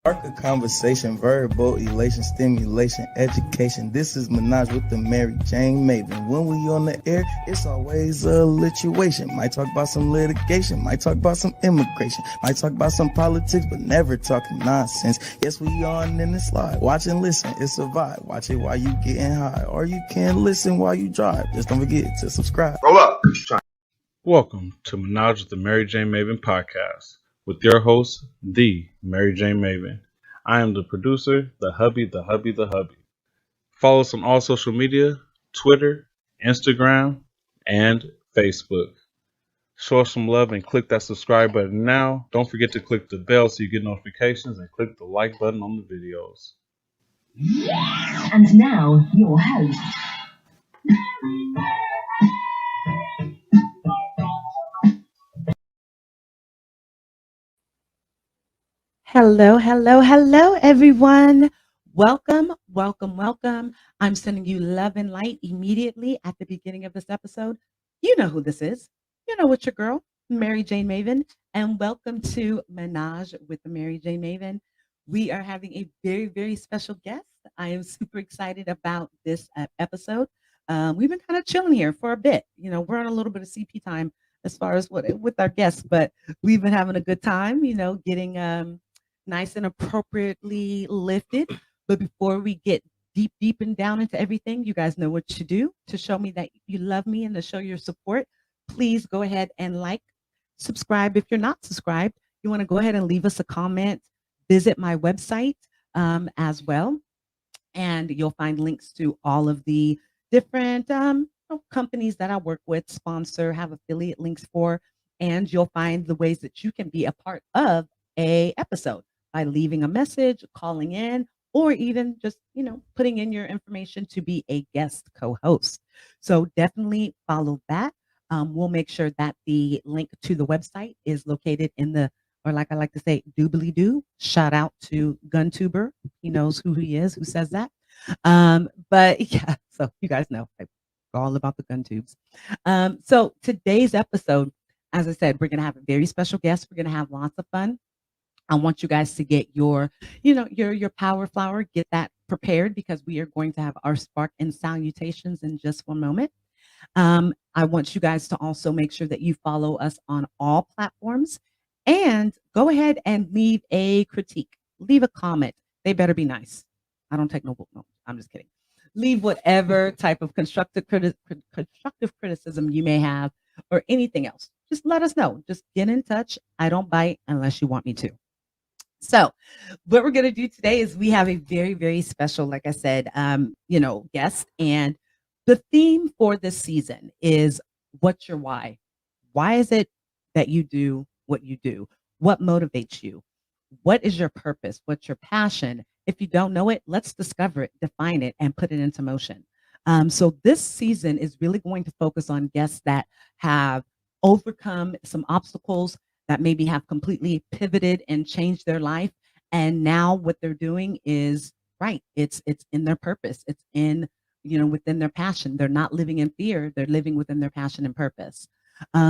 Spark a conversation, verbal elation, stimulation, education. This is Menage with the MariJayneMaven. When we on the air, it's always a lituation. Might talk about some litigation, might talk about some immigration, might talk about some politics, but never talking nonsense. Yes, we on in the slide. Watch and listen, it's a vibe. Watch it while you getting high, or you can listen while you drive. Just don't forget to subscribe. Roll up. Welcome to Menage with the MariJayneMaven podcast with your host, the MariJayneMaven. I am the producer, the hubby. Follow us on all social media, Twitter, Instagram, and Facebook. Show us some love and click that subscribe button now. Don't forget to click the bell so you get notifications and click the like button on the videos. And now, your host. Hello, everyone. Welcome. I'm sending you love and light immediately at the beginning of this episode. You know who this is. You know it's your girl, MariJayneMaven, and welcome to Menage with the MariJayneMaven. We are having a very, very special guest. I am super excited about this episode. We've been kind of chilling here for a bit. You know, we're on a little bit of CP time as far as with our guests, but we've been having a good time, getting nice and appropriately lifted. But before we get deep and down into everything, you guys know what to do to show me that you love me and to show your support. Please go ahead and like, subscribe. If you're not subscribed, you want to go ahead and leave us a comment. Visit my website as well. And you'll find links to all of the different companies that I work with, sponsor, have affiliate links for, and you'll find the ways that you can be a part of a episode by leaving a message, calling in, or even just, putting in your information to be a guest co-host. So definitely follow that. We'll make sure that the link to the website is located in the, or like I like to say, doobly-doo. Shout out to GunTuber. He knows who he is, who says that. But yeah, so you guys know all about the gun tubes. So today's episode, as I said, we're going to have a very special guest. We're going to have lots of fun. I want you guys to get your power flower, get that prepared because we are going to have our spark and salutations in just one moment. I want you guys to also make sure that you follow us on all platforms and go ahead and leave a critique, leave a comment. They better be nice. I don't take no, I'm just kidding. Leave whatever type of constructive criticism you may have or anything else. Just let us know. Just get in touch. I don't bite unless you want me to. So what we're going to do today is we have a very, very special, like I said, guest. And the theme for this season is what's your why? Why is it that you do what you do? What motivates you? What is your purpose? What's your passion? If you don't know it, let's discover it, define it, and put it into motion. So this season is really going to focus on guests that have overcome some obstacles, that maybe have completely pivoted and changed their life. And now what they're doing is right. It's in their purpose. It's in, within their passion. They're not living in fear. They're living within their passion and purpose.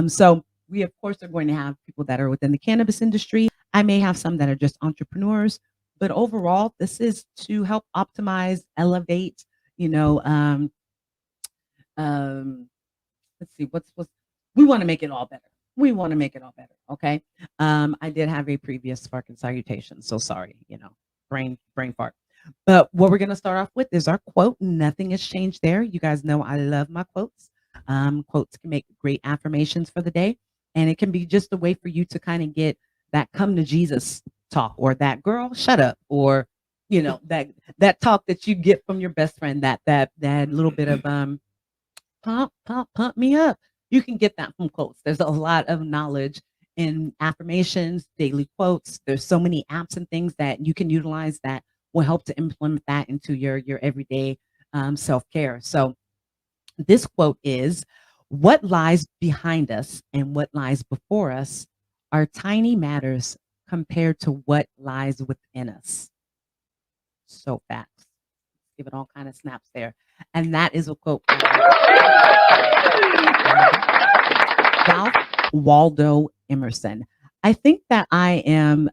So we, of course, are going to have people that are within the cannabis industry. I may have some that are just entrepreneurs, but overall, this is to help optimize, elevate, let's see, we want to make it all better. We want to make it all better. Okay. I did have a previous spark and salutation. So sorry, brain fart. But what we're going to start off with is our quote. Nothing has changed there. You guys know I love my quotes. Quotes can make great affirmations for the day. And it can be just a way for you to kind of get that come to Jesus talk, or that girl, shut up, or, that talk that you get from your best friend, that little bit of pump me up. You can get that from quotes. There's a lot of knowledge in affirmations, daily quotes. There's so many apps and things that you can utilize that will help to implement that into your everyday self-care. So this quote is, what lies behind us and what lies before us are tiny matters compared to what lies within us. So facts. Give it all kind of snaps there. And that is a quote from Ralph Waldo Emerson. I think that I am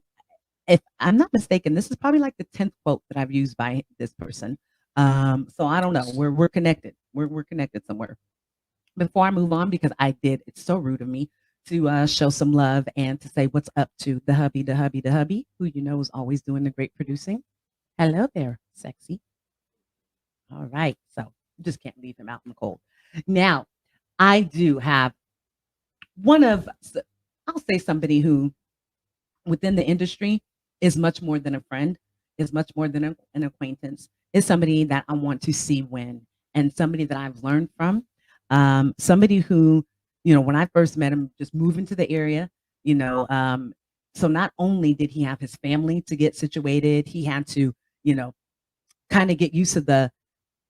if I'm not mistaken, this is probably like the 10th quote that I've used by this person. So I don't know. We're connected. We're connected somewhere. Before I move on, because it's so rude of me to show some love and to say what's up to the hubby, who you know is always doing the great producing. Hello there, sexy. All right. So just can't leave him out in the cold. Now, I do have I'll say somebody who within the industry is much more than a friend, is much more than an acquaintance, is somebody that I want to see win and somebody that I've learned from. Somebody who, when I first met him, just moving to the area, so not only did he have his family to get situated, he had to, kind of get used to the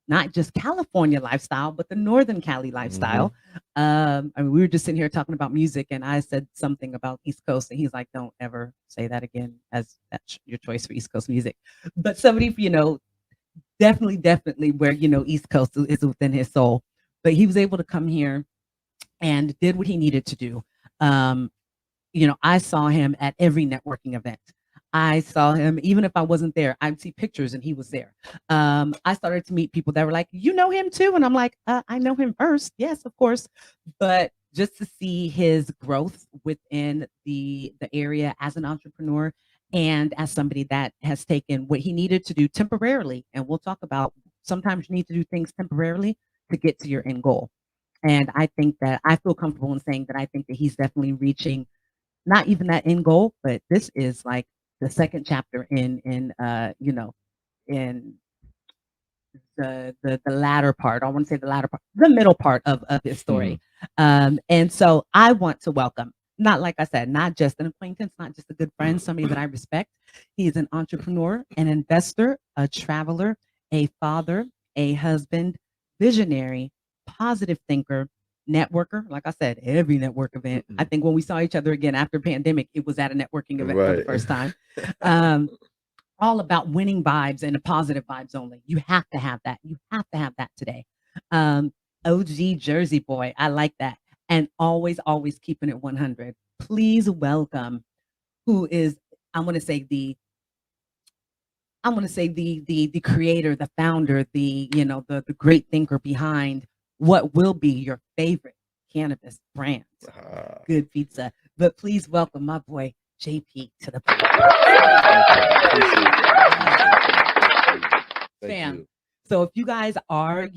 not just California lifestyle, but the Northern Cali lifestyle. I mean, we were just sitting here talking about music, and I said something about East Coast, and he's like, "Don't ever say that again, as that's your choice for East Coast music." But somebody, definitely where East Coast is within his soul. But he was able to come here and did what he needed to do. I saw him at every networking event. I saw him, even if I wasn't there, I'd see pictures and he was there. I started to meet people that were like, "You know him too?" And I'm like, "I know him first. Yes, of course." But just to see his growth within the area as an entrepreneur and as somebody that has taken what he needed to do temporarily. And we'll talk about sometimes you need to do things temporarily to get to your end goal. And I think that I feel comfortable in saying that I think that he's definitely reaching not even that end goal, but this is like the second chapter in in the latter part. I want to say the latter part, the middle part of his story. And so I want to welcome, not like I said, not just an acquaintance, not just a good friend, somebody that I respect. He is an entrepreneur, an investor, a traveler, a father, a husband, visionary, positive thinker, networker. Like I said, every network event. I think when we saw each other again after pandemic, it was at a networking event for the first time. All about winning vibes and the positive vibes only. You have to have that. You have to have that today. OG Jersey boy. I like that. And always keeping it 100. Please welcome who is, I'm going to say the creator, the founder, the great thinker behind what will be your favorite cannabis brand, Good Pizza. But please welcome my boy JP to the fam. So if you guys are,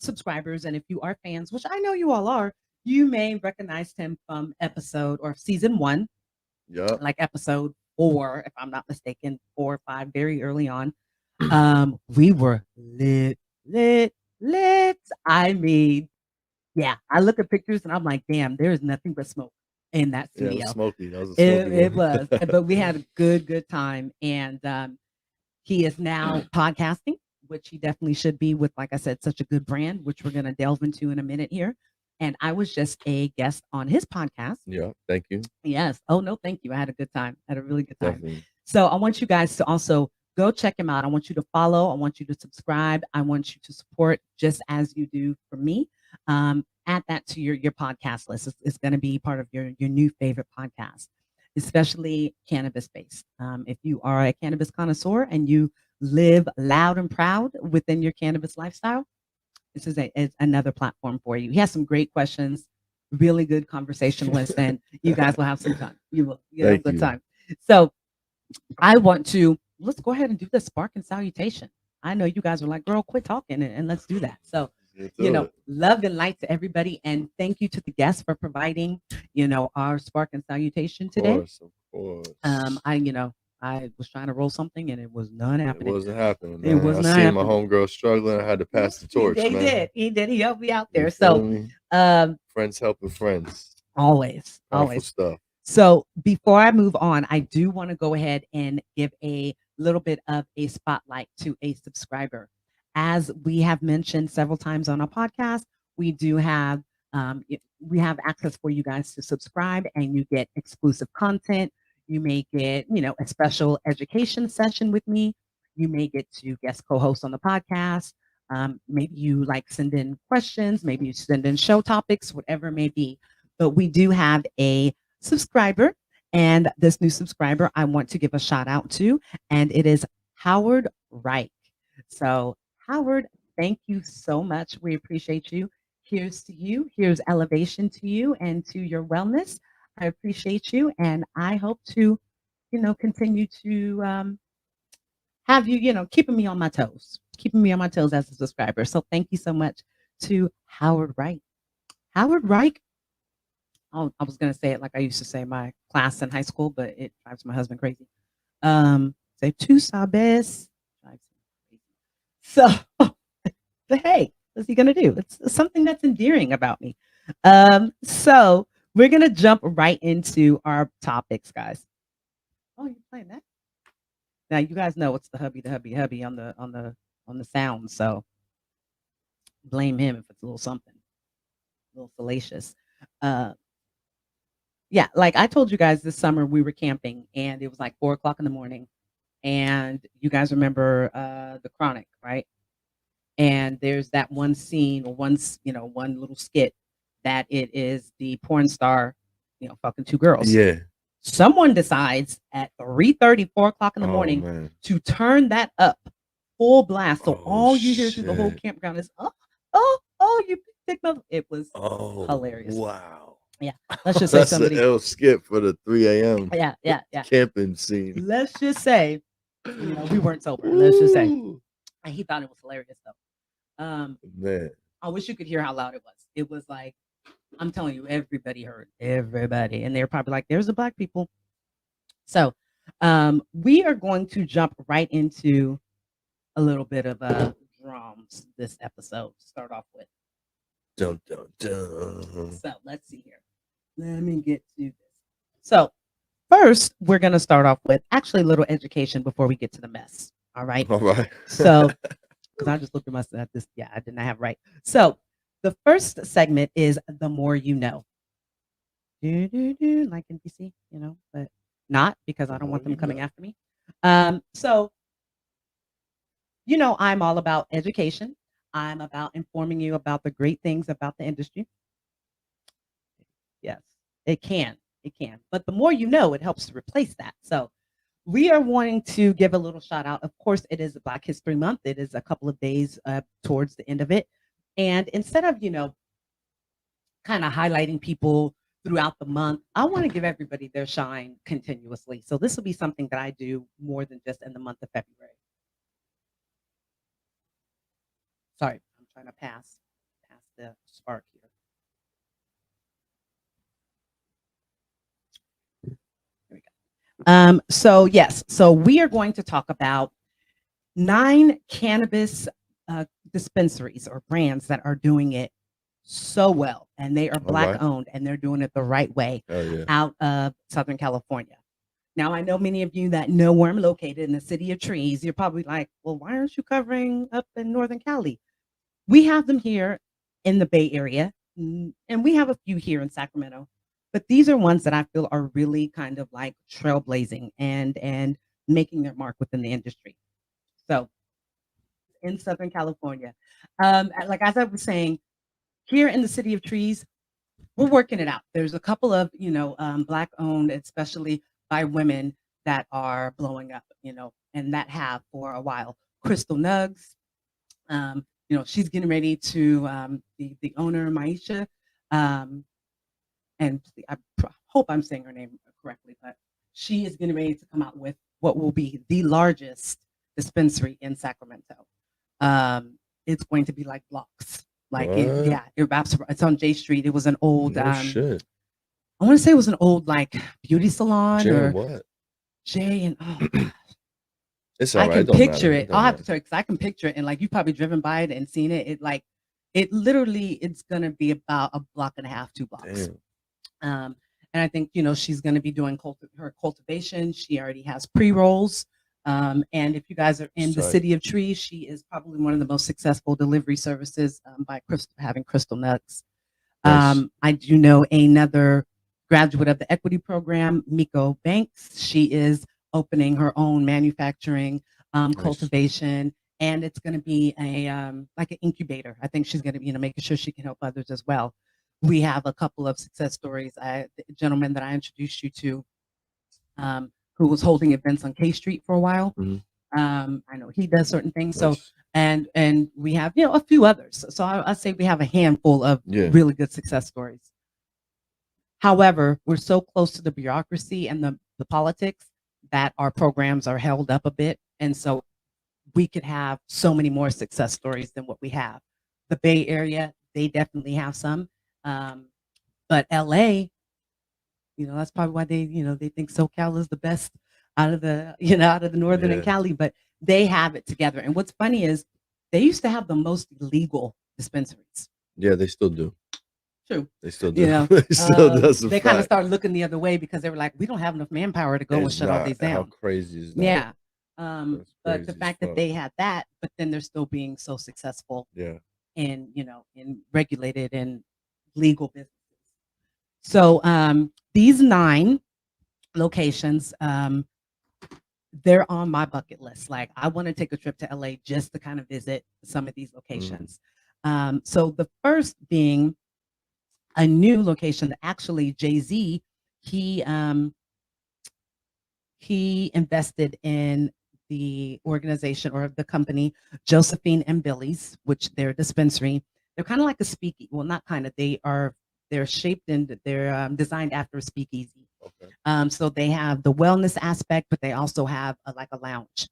subscribers, and if you are fans, which I know you all are, you may recognize him from episode or season 1, like episode 4, if I'm not mistaken, 4 or 5, very early on. We were lit. I mean, yeah, I look at pictures and I'm like, damn, there is nothing but smoke in that studio. Yeah, it was smoky. That was a smoky it was, but we had a good time. And he is now podcasting, which he definitely should be with, like I said, such a good brand, which we're going to delve into in a minute here. And I was just a guest on his podcast. Yeah, thank you. Yes. Oh, no, thank you. I had a good time. I had a really good time. Definitely. So I want you guys to also go check him out. I want you to follow. I want you to subscribe. I want you to support just as you do for me. Add that to your podcast list. It's going to be part of your new favorite podcast, especially cannabis based. If you are a cannabis connoisseur and you live loud and proud within your cannabis lifestyle, this is another platform for you. He has some great questions, really good conversationalist, and you guys will have some fun. You will have a good time. So let's go ahead and do the spark and salutation. I know you guys are like, girl, quit talking and let's do that. So, love and light to everybody. And thank you to the guests for providing, our spark and salutation today. Of course. I was trying to roll something and it was not happening. It wasn't happening. Man. It was not happening. happening. My homegirl struggling. I had to pass the torch. He did. He helped me out there. So, friends helping friends. Always. Stuff. So before I move on, I do want to go ahead and give a little bit of a spotlight to a subscriber. As we have mentioned several times on our podcast, we do have access for you guys to subscribe, and you get exclusive content. You may get, a special education session with me. You may get to guest co-host on the podcast. Maybe you send in questions. Maybe you send in show topics, whatever it may be. But we do have a subscriber And this new subscriber I want to give a shout out to, and it is Howard Reich. So, Howard, thank you so much. We appreciate you. Here's to you. Here's elevation to you and to your wellness. I appreciate you, and I hope to, continue to have you, keeping me on my toes, as a subscriber. So thank you so much to Howard Reich. Howard Reich. Oh, I was going to say it like I used to say my class in high school, but it drives my husband crazy. Say tu sabes. So, but hey, what's he going to do? It's something that's endearing about me. So we're going to jump right into our topics, guys. Oh, you're playing that? Now you guys know it's the hubby on the sound. So blame him if it's a little something, a little salacious. Yeah, like I told you guys this summer we were camping and it was like 4:00 in the morning, and you guys remember The Chronic, right? And there's that one scene or one little skit that it is the porn star, fucking two girls. Yeah. Someone decides at 3:30, 4:00 in the morning man. to turn that up full blast. So Oh, all you hear through the whole shit. campground is, you big mother. It was hilarious. Wow. Yeah. Let's just say That's somebody. an L skip for the 3 a.m. Yeah. camping scene. Let's just say, we weren't sober. Let's just say. And he thought it was hilarious though. Man. I wish you could hear how loud it was. It was like, I'm telling you, everybody heard. Everybody. And they're probably like, there's the black people. So we are going to jump right into a little bit of drums this episode to start off with. Dun, dun, dun. So let's see here. Let me get to this. So first, we're going to start off with actually a little education before we get to the mess. All right. All right. So, because I just looked at myself at this. Yeah, I did not have right. So the first segment is The More You Know. Like NBC, but not because I don't want them coming after me. So, I'm all about education. I'm about informing you about the great things about the industry. Yes, it can. But the more you know, it helps to replace that. So we are wanting to give a little shout out. Of course, it is Black History Month. It is a couple of days towards the end of it. And instead of, kind of highlighting people throughout the month, I want to give everybody their shine continuously. So this will be something that I do more than just in the month of February. Sorry, I'm trying to pass the spark here. There we go. So yes, so we are going to talk about 9 cannabis dispensaries or brands that are doing it so well, and they are Black owned, and they're doing it the right way out of Southern California. Now, I know many of you that know where I'm located in the City of Trees. You're probably like, well, why aren't you covering up in Northern Cali? We have them here in the Bay Area, and we have a few here in Sacramento. But these are ones that I feel are really kind of like trailblazing and making their mark within the industry. So in Southern California, like as I was saying, here in the City of Trees, we're working it out. There's a couple of, Black owned, especially by women, that are blowing up, and that have for a while. Crystal Nugs, she's getting ready to, the owner, Maisha, and I hope I'm saying her name correctly, but she is getting ready to come out with what will be the largest dispensary in Sacramento. It's going to be like blocks. Like, it's on J Street. It was an old, shit. I want to say it was an old like beauty salon J or what? J and It's all I right. can picture it. I'll have to tell you because I can picture it, and like you've probably driven by it and seen it. It literally, it's gonna be about a block and a half, 2 blocks. Damn. And I think she's gonna be doing her cultivation. She already has pre-rolls. And if you guys are in the City of Trees, she is probably one of the most successful delivery services by having Crystal Nuts. Nice. I do know another graduate of the equity program, Miko Banks. She is opening her own manufacturing, cultivation, and it's going to be a like an incubator. I think she's going to be making sure she can help others as well. We have a couple of success stories. The gentleman that I introduced you to who was holding events on K Street for a while. Mhm. I know he does certain things. So Nice. and we have a few others. So I say we have a handful of really good success stories. However, we're so close to the bureaucracy and the politics that our programs are held up a bit, and so we could have so many more success stories than what we have. The Bay Area, they definitely have some, but LA, that's probably why they think SoCal is the best out of the out of the Northern and Cali, but they have it together. And what's funny is they used to have the most illegal dispensaries. Yeah, they still do. True. They still do. They kind of started looking the other way because they were like, we don't have enough manpower to go and shut all these down. How crazy is that? Yeah. But the fact that they had that, but then they're still being so successful. Yeah. In in regulated and legal businesses. So these 9 locations, they're on my bucket list. Like I want to take a trip to LA just to kind of visit some of these locations. So the first being a new location that actually Jay-Z, he invested in the organization or the company Josephine and Billy's, which they're a dispensary. They're kind of like a speakeasy. Well, not kind of. They're shaped and they're designed after a speakeasy. Okay. So they have the wellness aspect, but they also have like a lounge.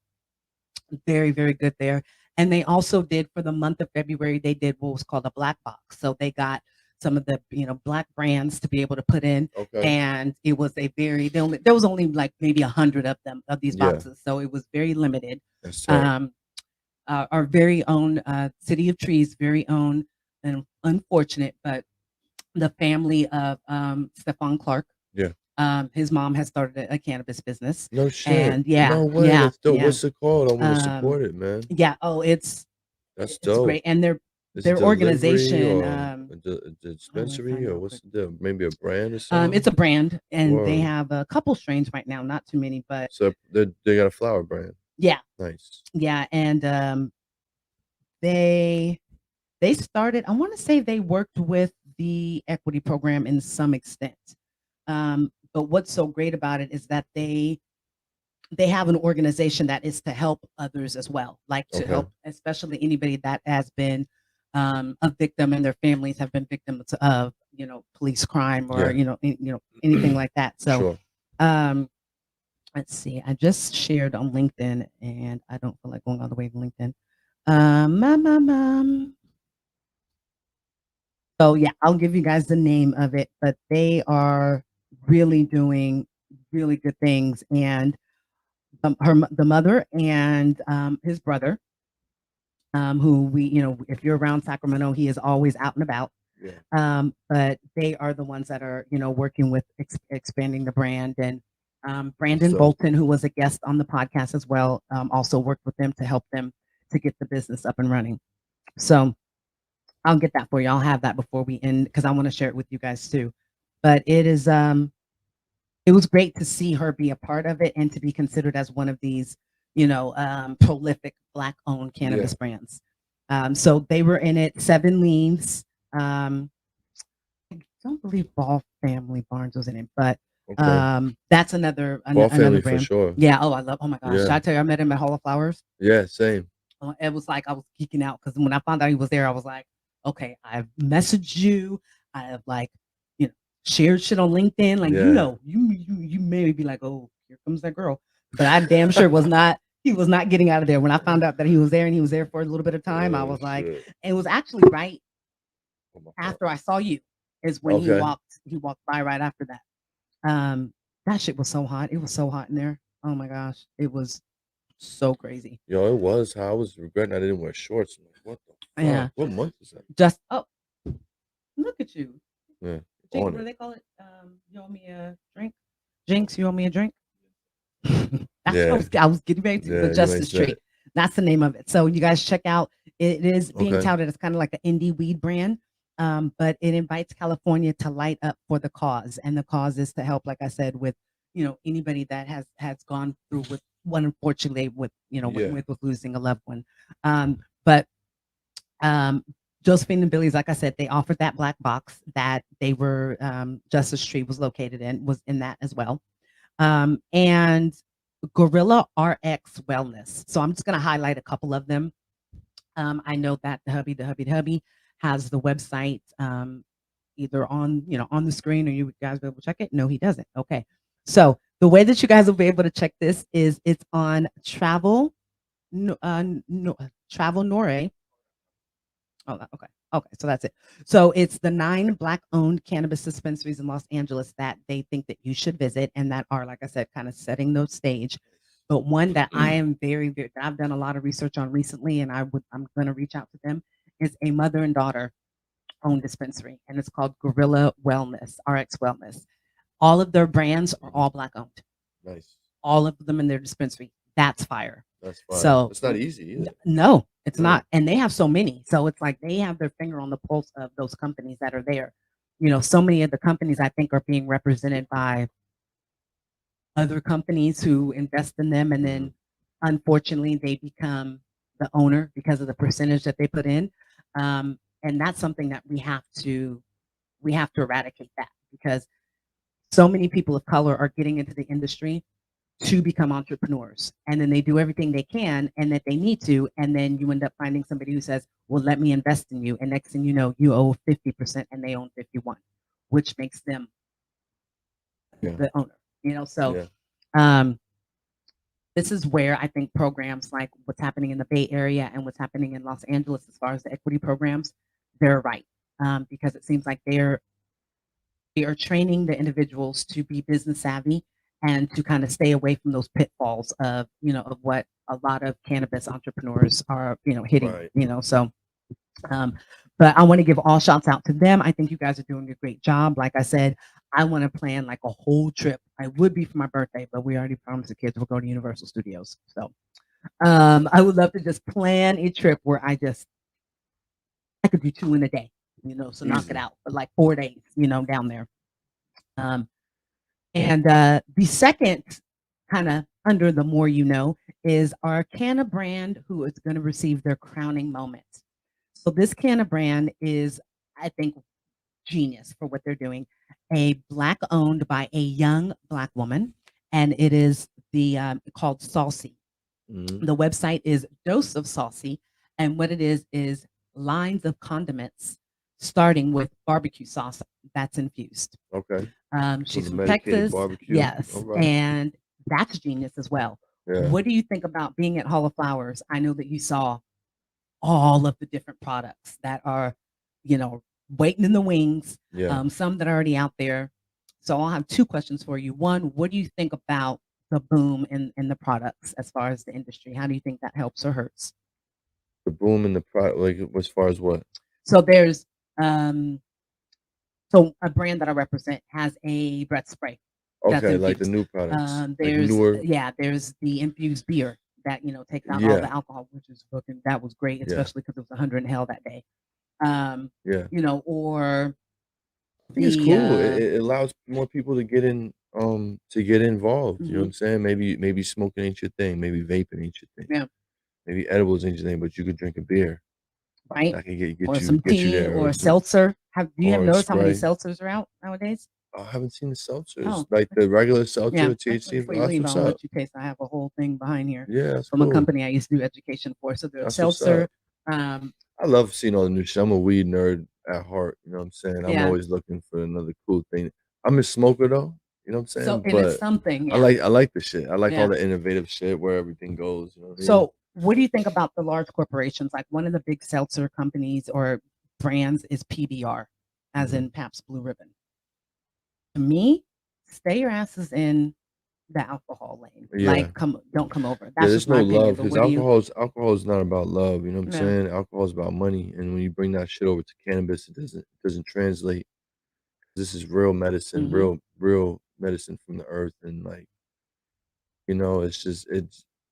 Very, very good there. And they also did for the month of February, they did what was called a black box. So they got some of the black brands to be able to put in, and it was a very there was only like maybe 100 of them of these boxes, so it was very limited. Our very own City of Trees, very own, and unfortunate, but the family of Stephon Clark. His mom has started a cannabis business. No shit. And no way. Yeah, That's dope. What's it called? I want to support it, man. Yeah. Oh, that's dope. Great, and their organization, a dispensary, or what's maybe a brand or something? It's a brand, and they have a couple strains right now, not too many, but so they got a flower brand. Yeah. Nice. Yeah, and they started. I want to say they worked with the equity program in some extent, but what's so great about it is that they have an organization that is to help others as well, like to help especially anybody that has been a victim and their families have been victims of police crime or anything like that. So let's see, I just shared on LinkedIn and I don't feel like going all the way to LinkedIn. So yeah, I'll give you guys the name of it, but they are really doing really good things. And the mother and his brother, who we, if you're around Sacramento, he is always out and about. But they are the ones that are, working with expanding the brand. And Brandon Bolton, who was a guest on the podcast as well, also worked with them to help them to get the business up and running. So I'll get that for you. I'll have that before we end because I want to share it with you guys too. But it is it was great to see her be a part of it and to be considered as one of these, prolific Black-owned cannabis brands. So they were in it. 7 Leaves. I don't believe Ball Family Barnes was in it, but that's another brand for sure. Yeah. Oh, oh my gosh. Did I tell you I met him at Hall of Flowers? Yeah, same. It was like I was geeking out because when I found out he was there, I was like, okay, I've messaged you. I have shared shit on LinkedIn. Like, you may be like, oh, here comes that girl. But I damn sure he was not getting out of there. When I found out that he was there and he was there for a little bit of time, I was like, it was actually right after I saw you is when he walked by right after that. That shit was so hot. It was so hot in there. Oh my gosh. It was so crazy. Yo, it was. I was regretting I didn't wear shorts. Like, what the fuck? Yeah. What month is that? Just look at you. Yeah. Jinx, what do they call it? You owe me a drink. Jinx, you owe me a drink. That's I was getting ready to the Justice Tree. That's the name of it. So you guys check out. It is being touted as kind of like an indie weed brand, but it invites California to light up for the cause, and the cause is to help, like I said, with anybody that has gone through with one, unfortunately, with with losing a loved one. But Josephine and Billy's, like I said, they offered that black box that they were Justice Tree was located in, was in that as well. and Gorilla RX Wellness. So I'm just going to highlight a couple of them. I know that the hubby has the website either on on the screen, or you guys be able to check it. No, he doesn't. Okay, so the way that you guys will be able to check this is it's on Travel Nore. Oh, okay. Okay, so that's it. So it's the 9 Black-owned cannabis dispensaries in Los Angeles that they think that you should visit, and that are, like I said, kind of setting the stage. But one that I am very, that I've done a lot of research on recently, and I'm going to reach out to them, is a mother and daughter owned dispensary, and it's called Gorilla Wellness, RX Wellness. All of their brands are all Black-owned. Nice. All of them in their dispensary. That's fire. That's fire. So it's not easy either. No, it's not. And they have so many. So it's like they have their finger on the pulse of those companies that are there. So many of the companies I think are being represented by other companies who invest in them, and then unfortunately they become the owner because of the percentage that they put in. And that's something that we have to eradicate that, because so many people of color are getting into the industry to become entrepreneurs, and then they do everything they can and that they need to, and then you end up finding somebody who says, well, let me invest in you, and next thing you know, you owe 50% and they own 51, which makes them the owner. So this is where I think programs like what's happening in the Bay Area and what's happening in Los Angeles as far as the equity programs, they're right, because it seems like they are training the individuals to be business savvy and to kind of stay away from those pitfalls of of what a lot of cannabis entrepreneurs are hitting. Right. So but I want to give all shouts out to them. I think you guys are doing a great job. Like I said, I want to plan like a whole trip. I would be for my birthday, but we already promised the kids we'll go to Universal Studios. So I would love to just plan a trip where I could do 2 in a day, so knock it out for like 4 days, down there. And the second kind of under the more is our Canna brand, who is going to receive their crowning moment. So this Canna brand is, I think, genius for what they're doing. A Black owned by a young Black woman, and it is the called Saucy. The website is Dose of Saucy, and what it is lines of condiments starting with barbecue sauce that's infused. Okay. She's from Texas. Barbecue. Yes. Right. And that's genius as well. Yeah. What do you think about being at Hall of Flowers? I know that you saw all of the different products that are, waiting in the wings. Yeah. Some that are already out there. So I'll have 2 questions for you. One, what do you think about the boom in the products as far as the industry? How do you think that helps or hurts? The boom in the product, like as far as what? So there's so a brand that I represent has a breath spray. Okay, like the new products. There's like newer. There's the infused beer that takes out all the alcohol, which is fucking, that was great, especially because it was 100 in hell that day. Or I think it's cool. It allows more people to get in, to get involved. You know what I'm saying? Maybe smoking ain't your thing. Maybe vaping ain't your thing. Yeah. Maybe edibles ain't your thing, but you could drink a beer. Right. I can get or you, some get tea you there. or a seltzer. Do you have or a noticed how many spray. seltzers are out nowadays? I haven't seen the seltzers. Oh. Like the regular seltzer, Yeah. THC. Before you leave, What's I'll up? let you taste. I have a whole thing behind here Yeah, that's from cool. a company I used to do education for. So there's That's what's seltzer. up. I love seeing all the new shit. I'm a weed nerd at heart. You know what I'm saying? I'm Yeah. always looking for another cool thing. I'm a smoker though. You know what I'm saying? So and but it's something. I like the shit. I like Yeah. all the innovative shit where everything goes. You know what I mean? So what do you think about the large corporations? Like one of the big seltzer companies or brands is PBR, as in Pabst Blue Ribbon. To me, stay your asses in the alcohol lane. Yeah. Like don't come over. yeah, That's there's just my no opinion. love But because what do you? alcohol is not about love. You know what I'm No. saying? Alcohol is about money, and when you bring that shit over to cannabis, it doesn't translate. This is real medicine, real medicine from the earth, and like, it's just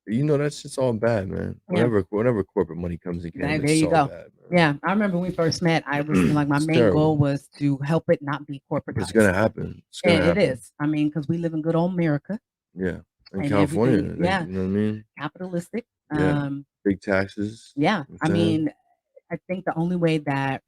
that's just all bad, man. Yeah. Whenever corporate money comes in cannabis, There you it's all go. bad, man. Yeah, I remember when we first met. I was like, my It's main terrible. goal was to help it not be corporatized. It's gonna happen. It's gonna And happen. it is. I mean, because we live in good old America. Yeah, in And California, everything, yeah. you know what I mean? Capitalistic. Yeah. Big taxes. Yeah. You know what I I'm saying? mean, I think the only way that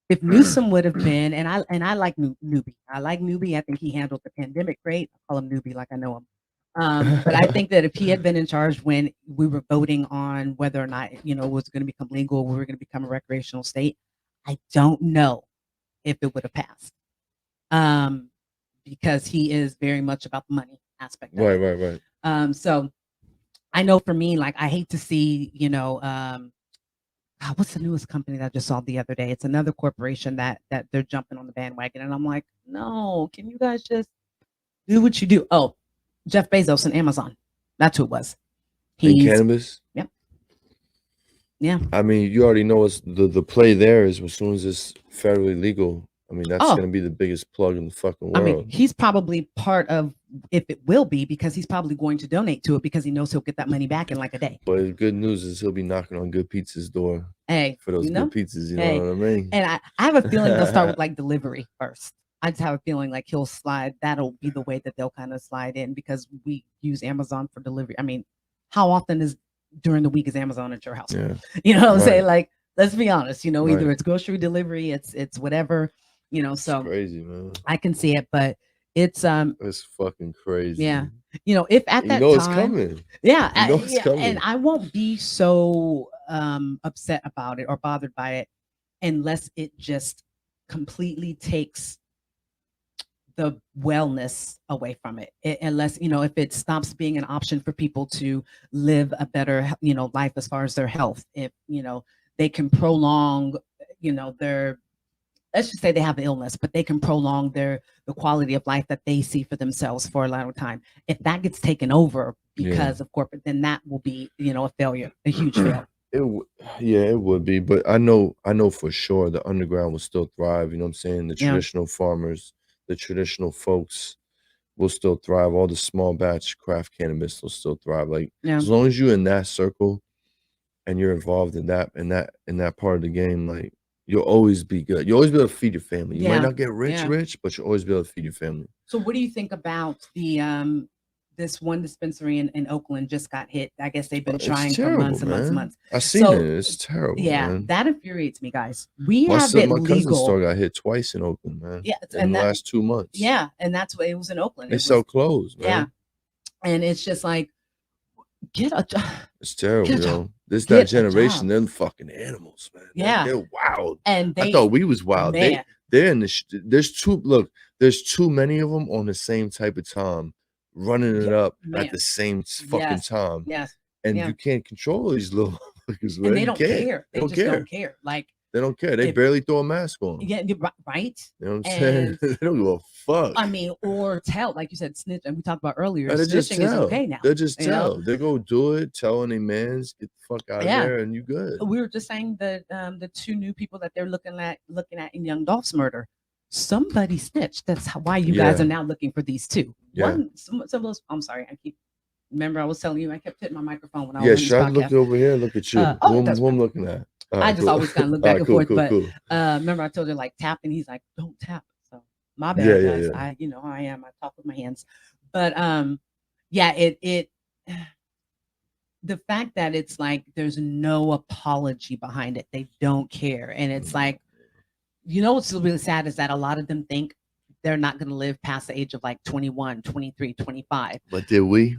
if Newsom would have been, and I like Newbie. I like Newbie. I think he handled the pandemic great. I call him Newbie like I know him. But I think that if he had been in charge when we were voting on whether or not, it was going to become legal, we were going to become a recreational state, I don't know if it would have passed. Because he is very much about the money aspect of it. Right. So I know for me, like, I hate to see, what's the newest company that I just saw the other day? It's another corporation that they're jumping on the bandwagon. And I'm like, no, can you guys just do what you do? Oh, Jeff Bezos and Amazon. That's who it was. In cannabis? Yep. Yeah. I mean, you already know the play there is as soon as it's federally legal, I mean, that's going to be the biggest plug in the fucking world. I mean, he's probably part of, if it will be, because he's probably going to donate to it because he knows he'll get that money back in like a day. But the good news is he'll be knocking on Good Pizza's door for those good pizzas, you know what I mean? And I have a feeling they'll start with like delivery first. I just have a feeling like he'll slide. That'll be the way that they'll kind of slide in because we use Amazon for delivery. I mean, how often is during the week is Amazon at your house? Yeah. You know what I'm saying? Like, let's be honest, either it's grocery delivery, it's whatever, so it's crazy, man. I can see it, but it's fucking crazy. Yeah. If at that time, it's coming. Yeah. It's coming. And I won't be so upset about it or bothered by it unless it just completely takes the wellness away from it. Unless, if it stops being an option for people to live a better, life as far as their health. If, they can prolong, their, let's just say they have an illness, but they can prolong the quality of life that they see for themselves for a long time. If that gets taken over because of corporate, then that will be, a failure, a huge failure. It would be, but I know for sure the underground will still thrive. You know what I'm saying? The traditional farmers, the traditional folks will still thrive. All the small batch craft cannabis will still thrive. Like as long as you're in that circle and you're involved in that part of the game, like you'll always be good. You'll always be able to feed your family. You might not get rich, but you'll always be able to feed your family. So what do you think about the this one dispensary in Oakland just got hit? I guess they've been trying for months and months. I've seen it. It's terrible. Yeah, man. that infuriates me, guys. We have it my legal. cousin's store got hit twice in Oakland, man. Yeah, in the last 2 months. Yeah, and that's what it was in Oakland. They sell clothes, man. Yeah, and it's just like, get a job. It's terrible, yo. That generation, they're fucking animals, man. Yeah, they're wild. And I thought we was wild. Man. They're in the. There's too many of them on the same type of time, running it up at the same fucking time. Yes. And you can't control these little fuckers, man. And they don't care. They just don't care. Like, they don't care. They barely throw a mask on. Yeah, right. You know what I'm saying? They don't give a fuck. I mean, or tell, like you said, snitch. And we talked about earlier. They just snitching is okay now. They just tell. They go do it. Tell any mans, get the fuck out of there, and you good. We were just saying that the two new people that they're looking at in Young Dolph's murder. Somebody snitched. That's why you guys are now looking for these two. Yeah. Some of those. I'm sorry. Remember, I was telling you I kept hitting my microphone when I was. Yeah, should I look over here? Look at you. Who I'm looking at. I just always kind of look back and forth. But remember, I told you like tap, and he's like, "Don't tap." So my bad, guys. I am. I talk with my hands. But it. The fact that it's like there's no apology behind it. They don't care, and it's like, what's really sad is that a lot of them think they're not going to live past the age of like 21, 23, 25. But did we?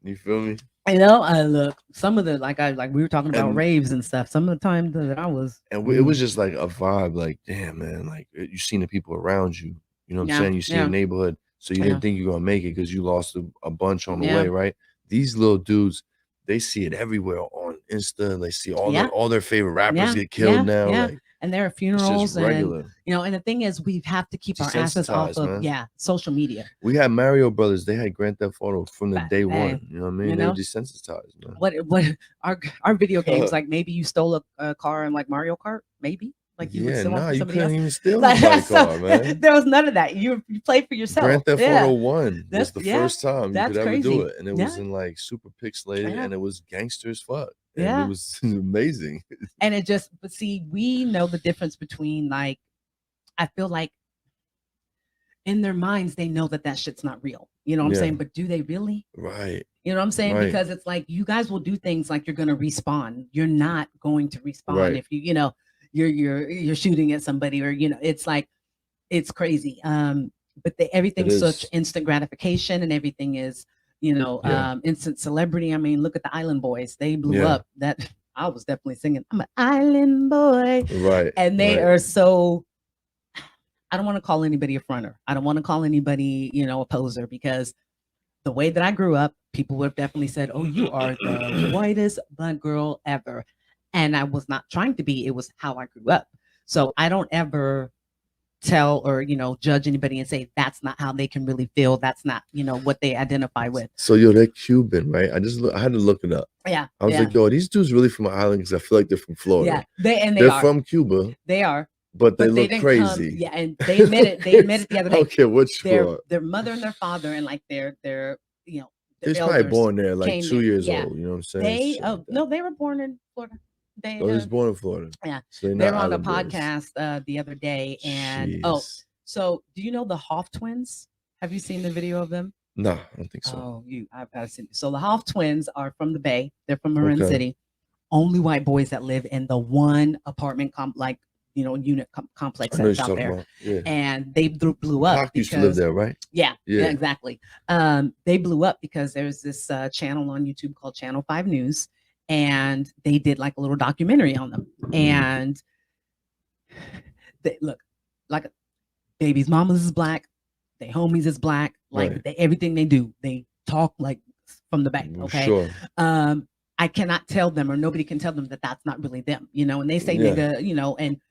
You feel me? Look, some of the like we were talking about raves and stuff. Some of the time that I was, and it was just like a vibe. Like, damn, man, like you seen the people around you. You know what I'm saying? You see a neighborhood, so you didn't think you're gonna make it because you lost a bunch on the way, right? These little dudes, they see it everywhere on Insta. They see all their favorite rappers get killed now. Like, and there are funerals and and the thing is we have to keep our asses off of social media. We had Mario Brothers, they had Grand Theft Auto from the day one. You know what I mean? They were desensitized, man. What our video games, like maybe you stole a car in like Mario Kart, maybe? Like you would steal you couldn't even steal my car, man. There was none of that. You played for yourself. Grand Theft Auto 1 was the first time you could ever do it. And it was in like super pixelated and it was gangster as fuck. And it was amazing. And but see, we know the difference between like, I feel like in their minds, they know that shit's not real. You know what I'm saying? But do they really? Right. You know what I'm saying? Right. Because it's like, you guys will do things like you're going to respawn. You're not going to respawn if you're shooting at somebody, or it's like, it's crazy. But everything's such instant gratification, and everything is instant celebrity. I mean, look at the Island Boys. They blew up. That I was definitely singing, I'm an island boy, right? And they are so. I don't want to call anybody a fronter. I don't want to call anybody a poser, because the way that I grew up, people would have definitely said, "Oh, you are the whitest Black girl ever," and I was not trying to be. It was how I grew up. So I don't ever tell or judge anybody and say that's not how they can really feel. That's not what they identify with. So they're Cuban, right? I had to look it up. Yeah, I was like, yo, these dudes really from an island? Because I feel like they're from Florida. Yeah, they're from Cuba. They are. But they look crazy. Yeah, and they admitted the other day. I don't care which their mother and their father, and like their they're probably born there, like 2 years old. You know what I'm saying? They were born in Florida. They was born in Florida. Yeah, so they were on a podcast the other day, and Jeez. So do you know the Hoff twins? Have you seen the video of them? No, I don't think so. Oh, I've seen. So the Hoff twins are from the Bay. They're from Marin City. Only white boys that live in the one apartment unit complex that's out there. Yeah. And they blew up. Pac used to live there, right? Yeah, exactly. They blew up because there's this channel on YouTube called Channel 5 News, and they did like a little documentary on them. And they look like baby's mamas is Black, they homies is Black, like everything they do, they talk like from the back. Okay. Sure. I cannot tell them, or nobody can tell them that that's not really them, and they say nigga, and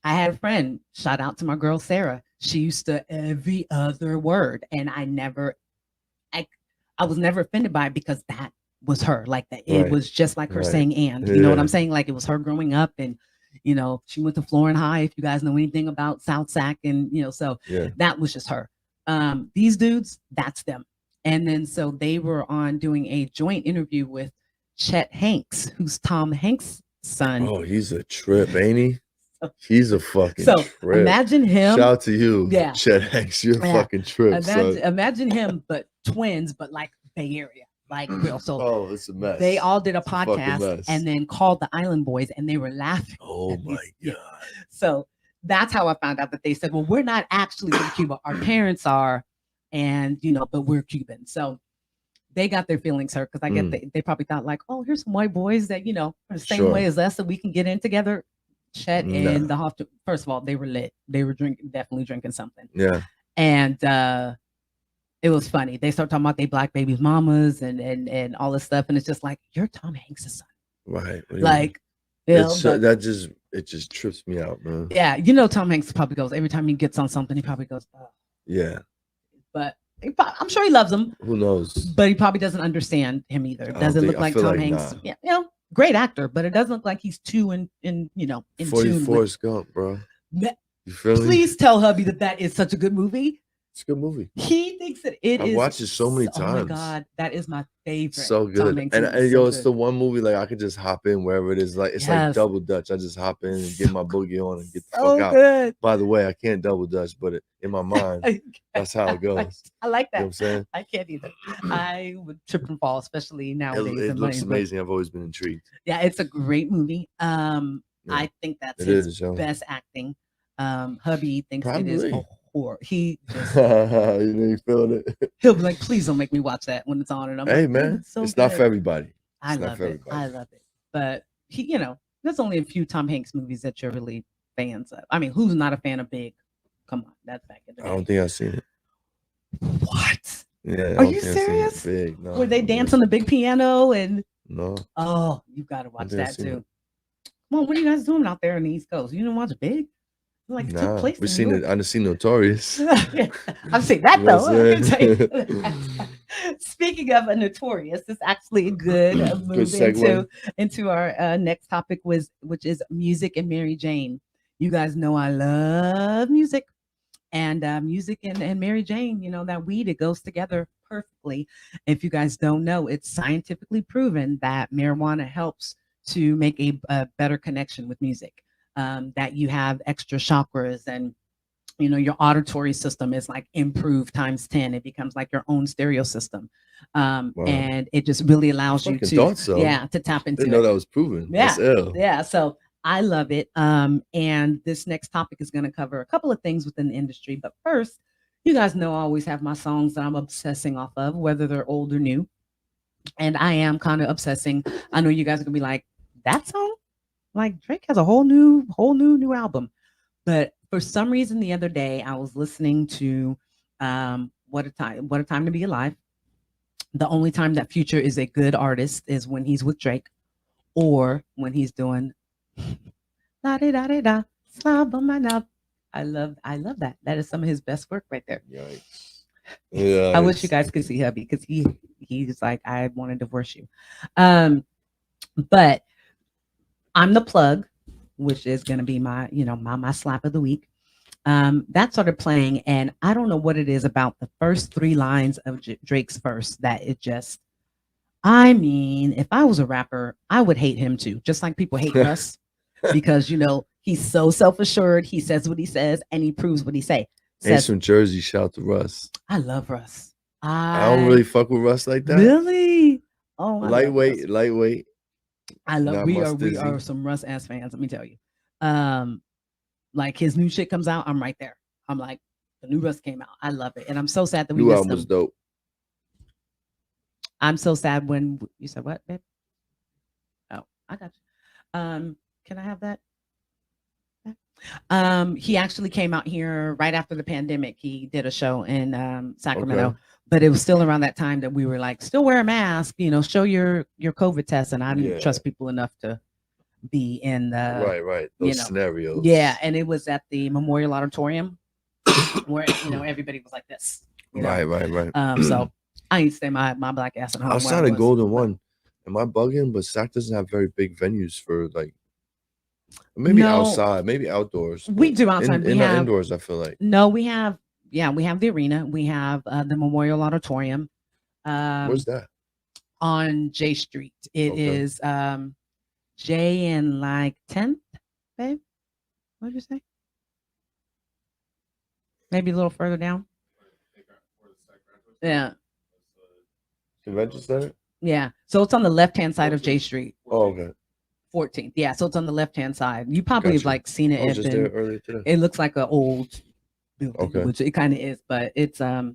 I had a friend, shout out to my girl Sarah. She used to every other word, and I was never offended by it, because that was her. Like that, it was just like her saying "and." You know what I'm saying? Like it was her growing up, and she went to Florin High. If you guys know anything about South Sac, and so that was just her. These dudes, that's them. And then so they were on doing a joint interview with Chet Hanks, who's Tom Hanks' son. Oh, he's a trip, ain't he? He's a fucking trip. Imagine him. Shout out to you, Chet Hanks. You're a fucking trip. Imagine him, but twins, but like Bay Area, like real. So it's a mess. They all did a podcast and then called the Island Boys, and they were laughing. Oh my god! So that's how I found out that they said, "Well, we're not actually from Cuba. Our parents are, and but we're Cuban." So they got their feelings hurt, because I get they probably thought like, "Oh, here's some white boys that are the same way as us, so we can get in together." Chet and the Hoff, first of all, they were lit. They were definitely drinking something. Yeah. And it was funny. They start talking about they Black babies' mamas and all this stuff, and it's just like, you're Tom Hanks' son, right? Like, it just trips me out, man. Yeah, Tom Hanks probably goes every time he gets on something. He probably goes, oh. Yeah. But I'm sure he loves him. Who knows? But he probably doesn't understand him either. It doesn't look like Tom Hanks. Nah. Yeah, great actor, but it doesn't look like he's in 44 Gump, bro. You feel me? Please tell hubby that is such a good movie. It's a good movie. He thinks that it is. I watched it so many times. Oh my god, that is my favorite. So good. And it's the one movie like I could just hop in wherever it is. Like it's like double dutch. I just hop in and get my boogie on and get the fuck out. Good. By the way, I can't double dutch, but in my mind, that's how it goes. I like that. You know what I'm saying? I can't either. I would trip and fall, especially nowadays. It looks amazing. I've always been intrigued. Yeah, it's a great movie. I think that's his best acting. Hubby thinks it is a horror. He just you feeling it. He'll be like, please don't make me watch that when it's on. And I'm hey like, man, it's not for everybody. I love it. But he, there's only a few Tom Hanks movies that you're really fans of. I mean, who's not a fan of Big? Come on, that's back in the day. I don't think I've seen it. What? Yeah. Are you serious? Big. No, where they dance on the big piano and no. Oh, you gotta watch that too. Come on, what are you guys doing out there on the East Coast? You didn't watch Big? Like it took place. We've seen it. I've seen Notorious. I've seen that though. Speaking of a Notorious, this is actually a good move into our next topic, which is music and Mary Jane. You guys know I love music, and music and Mary Jane. That weed, it goes together perfectly. If you guys don't know, it's scientifically proven that marijuana helps to make a better connection with music. That you have extra chakras, and your auditory system is like improved times 10. It becomes like your own stereo system. And it just really allows you to to tap into. Didn't know that was proven. Yeah. That's ill. Yeah. So I love it. And this next topic is going to cover a couple of things within the industry. But first, you guys know I always have my songs that I'm obsessing off of, whether they're old or new. And I am kind of obsessing. I know you guys are gonna be like, that song? Like Drake has a whole new album. But for some reason the other day I was listening to What a Time to Be Alive. The only time that Future is a good artist is when he's with Drake or when he's doing da da da da slob on my knob. I love that. That is some of his best work right there. Yikes. Yeah, I wish you guys could see hubby because he's like, I want to divorce you. But I'm the plug, which is going to be my, my slap of the week. That started playing, and I don't know what it is about the first 3 lines of Drake's verse that it just, I mean, if I was a rapper, I would hate him too, just like people hate Russ because, he's so self-assured. He says what he says, and he proves what he say. He's from Jersey. Shout out to Russ. I love Russ. I don't really fuck with Russ like that. Really? Oh, lightweight. I love. We are some Russ ass fans. Let me tell you. Like his new shit comes out, I'm right there. I'm like, the new Russ came out. I love it, and I'm so sad that we new missed album him. was dope. I'm so sad when you said what, babe? Oh, I got you. Can I have that? He actually came out here right after the pandemic. He did a show in Sacramento, but it was still around that time that we were like, still wear a mask, show your COVID test. And I didn't trust people enough to be in the right those scenarios. Yeah, and it was at the Memorial Auditorium where everybody was like this. Right. So I need to stay my black ass at home. Outside of Golden One, am I bugging? But Sac doesn't have very big venues for like. Maybe outside, maybe outdoors. We do outside. We have indoors. I feel like we have the arena. We have the Memorial Auditorium. Where's that? On J Street. It is J and like 10th, babe. What did you say? Maybe a little further down. Yeah. Convention Center. Yeah. So it's on the left-hand side of J Street. Oh, okay. 14th. Yeah, so it's on the left-hand side. You probably have like seen it. I was just there earlier today. It looks like an old building, which it kind of is, but it's 16th.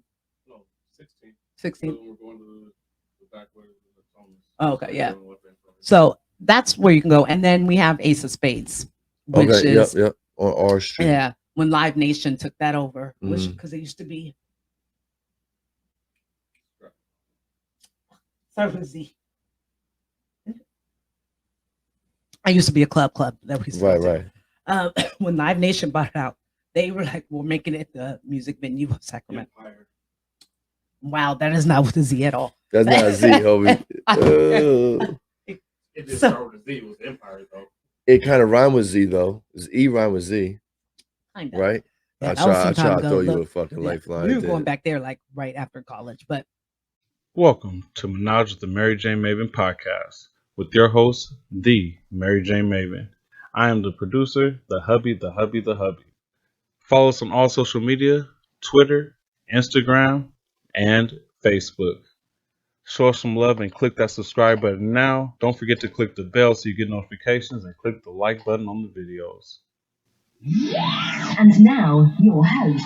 So we're going to the back way. Oh, okay, yeah. So that's where you can go, and then we have Ace of Spades, which is on R Street. Yeah, when Live Nation took that over, which because it used to be. Start with Z. I used to be a club that we right. When Live Nation bought it out, they were like, we're making it the music venue of Sacramento. Empire. Wow, that is not with a Z at all. That's not a Z, homie. It didn't start with a Z, it was Empire, though. It kind of rhymed with Z, though. It's E rhyme with Z. Right? Yeah, I try to throw you a fucking lifeline. We were going back there like right after college, but. Welcome to Menage with the MariJayneMaven podcast. With your host, the MariJayneMaven. I am the producer, the hubby. Follow us on all social media, Twitter, Instagram, and Facebook. Show us some love and click that subscribe button now. Don't forget to click the bell so you get notifications and click the like button on the videos. And now, your host,